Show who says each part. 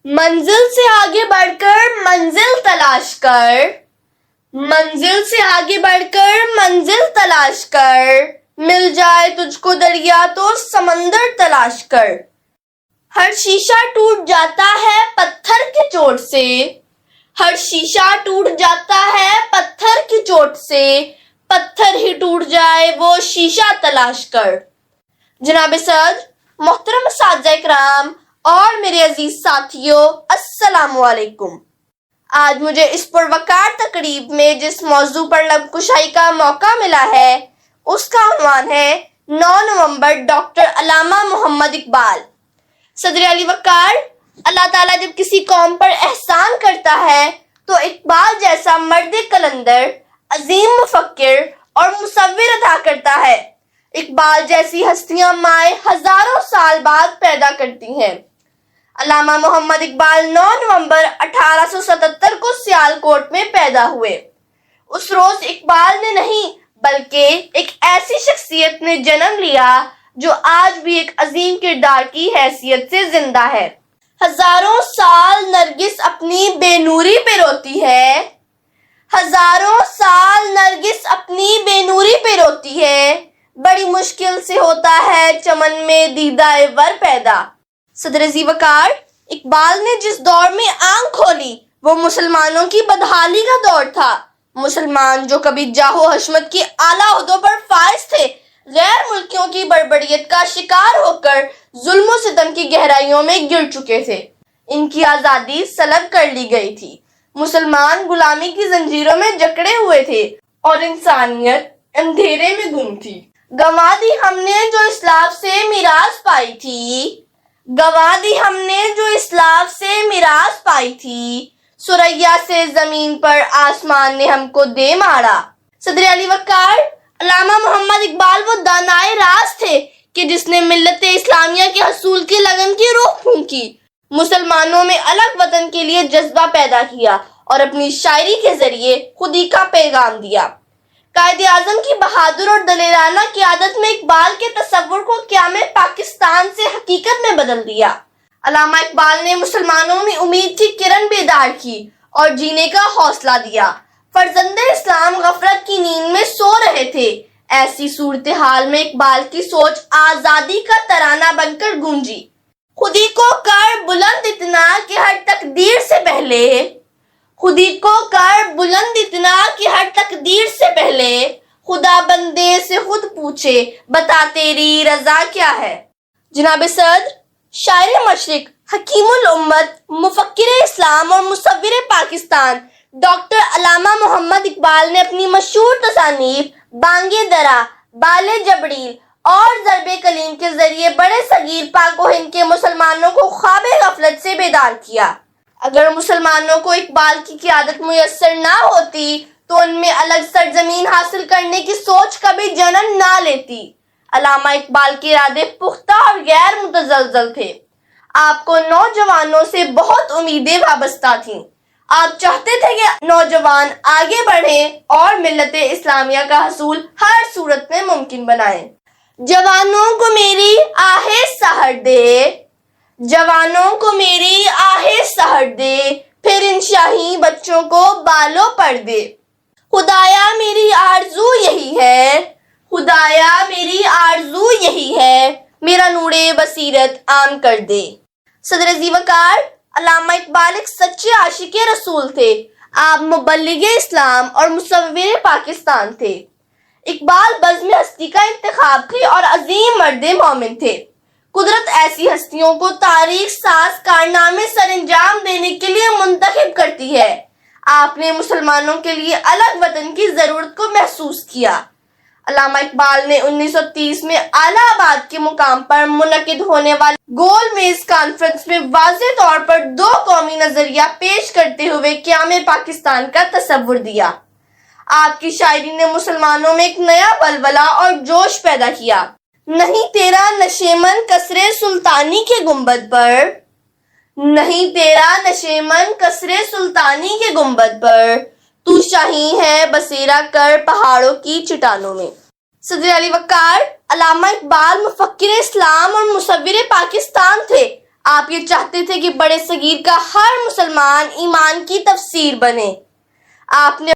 Speaker 1: منزل سے آگے بڑھ کر منزل تلاش کر، منزل سے آگے بڑھ کر منزل تلاش کر، مل جائے تجھ کو دریا تو سمندر تلاش کر۔ ہر شیشہ ٹوٹ جاتا ہے پتھر کی چوٹ سے، ہر شیشہ ٹوٹ جاتا ہے پتھر کی چوٹ سے، پتھر ہی ٹوٹ جائے وہ شیشہ تلاش کر۔ جناب صدر، محترم اساتذہ کرام اور میرے عزیز ساتھیوں، السلام علیکم۔ آج مجھے اس پروقار تقریب میں جس موضوع پر لب کشائی کا موقع ملا ہے اس کا عنوان ہے 9 نومبر ڈاکٹر علامہ محمد اقبال۔ صدر علی وقار، اللہ تعالیٰ جب کسی قوم پر احسان کرتا ہے تو اقبال جیسا مرد قلندر، عظیم مفکر اور مصور عطا کرتا ہے۔ اقبال جیسی ہستیاں مائیں ہزاروں سال بعد پیدا کرتی ہیں۔ علامہ محمد اقبال 9 نومبر 1877 کو سیالکوٹ میں پیدا ہوئے۔ اس روز اقبال نے نہیں بلکہ ایک ایسی شخصیت نے جنم لیا جو آج بھی ایک عظیم کردار کی حیثیت سے زندہ ہے۔ ہزاروں سال نرگس اپنی بے نوری پہ روتی ہے، ہزاروں سال نرگس اپنی بے نوری پہ روتی ہے، بڑی مشکل سے ہوتا ہے چمن میں دیدہ ور پیدا۔ صدر ذی وقار، اقبال نے جس دور میں آنکھ کھولی وہ مسلمانوں کی بدحالی کا دور تھا۔ مسلمان جو کبھی جاہ و حشمت کی اعلیٰ عہدوں پر فائز تھے، غیر ملکیوں کی بربریت کا شکار ہو کر ظلم و ستم کی گہرائیوں میں گر چکے تھے۔ ان کی آزادی سلب کر لی گئی تھی۔ مسلمان غلامی کی زنجیروں میں جکڑے ہوئے تھے اور انسانیت اندھیرے میں گم تھی۔ گنوا دی ہم نے جو اسلاف سے میراث پائی تھی، گنوا دی ہم نے جو اسلاف سے میراث پائی تھی، سریا سے زمین پر آسمان نے ہم کو دے مارا۔ صدر علی وقار، علامہ محمد اقبال وہ دانائے راز تھے کہ جس نے ملت اسلامیہ کے حصول کی لگن کی روح پھونکی، مسلمانوں میں الگ وطن کے لیے جذبہ پیدا کیا اور اپنی شاعری کے ذریعے خودی کا پیغام دیا۔ قائد اعظم کی بہادر اور دلیرانہ قیادت میں اقبال کے تصور کو قیام پاکستان سے حقیقت میں بدل دیا۔ علامہ اقبال نے مسلمانوں میں امید کی کرن بیدار کی اور جینے کا حوصلہ دیا۔ فرزند اسلام غفلت کی نیند میں سو رہے تھے۔ ایسی صورتحال میں اقبال کی سوچ آزادی کا ترانہ بن کر گونجی۔ خودی کو کر بلند اتنا کہ ہر تقدیر سے پہلے، خودی کو کر بلند اتنا کہ ہر تقدیر سے پہلے، خدا بندے سے خود پوچھے بتا تیری رضا کیا ہے۔ جناب صدر، شاعر مشرق، حکیم الامت، مفکر اسلام اور مصور پاکستان ڈاکٹر علامہ محمد اقبال نے اپنی مشہور تصانیف بانگ درا، بال جبریل اور ضرب کلیم کے ذریعے بڑے صغیر پاک و ہند کے مسلمانوں کو خواب غفلت سے بیدار کیا۔ اگر مسلمانوں کو اقبال کی قیادت میسر نہ ہوتی تو ان میں الگ سرزمین حاصل کرنے کی سوچ کبھی جنم نہ لیتی۔ علامہ اقبال کے ارادے پختہ اور غیر متزلزل تھے۔ آپ کو نوجوانوں سے بہت امیدیں وابستہ تھیں۔ آپ چاہتے تھے کہ نوجوان آگے بڑھیں اور ملت اسلامیہ کا حصول ہر صورت میں ممکن بنائیں۔ جوانوں کو میری آہیں سہر دے، جوانوں کو میری آہیں سہر دے، پھر ان شاہی بچوں کو بالوں پر دے۔ خدایا میری آرزو یہی ہے، خدایا میری آرزو یہی ہے، میرا نور بصیرت عام کر دے۔ صدر ذی وقار، علامہ اقبال ایک سچے عاشق رسول تھے۔ آپ مبلغ اسلام اور مصور پاکستان تھے۔ اقبال بزم ہستی کا انتخاب تھے اور عظیم مرد مومن تھے۔ قدرت ایسی ہستیوں کو تاریخ ساز کارنامے سر انجام دینے کے لیے منتخب کرتی ہے۔ آپ نے مسلمانوں کے لیے الگ وطن کی ضرورت کو محسوس کیا۔ علامہ اقبال نے 1930 میں اعلیٰ آباد کے مقام پر منعقد ہونے والے گول میز کانفرنس میں واضح طور پر 2 قومی نظریہ پیش کرتے ہوئے قیام پاکستان کا تصور دیا۔ آپ کی شاعری نے مسلمانوں میں ایک نیا ولولہ اور جوش پیدا کیا۔ نہیں تیرا نشیمن کسرے سلطانی کے گنبد پر، نہیں تیرا نشیمن کسرے سلطانی کے گنبد پر، تو شاہی ہے بسیرا کر پہاڑوں کی چٹانوں میں۔ صدر علی وقار، علامہ اقبال مفکر اسلام اور مصور پاکستان تھے۔ آپ یہ چاہتے تھے کہ بڑے صغیر کا ہر مسلمان ایمان کی تفسیر بنے. آپ نے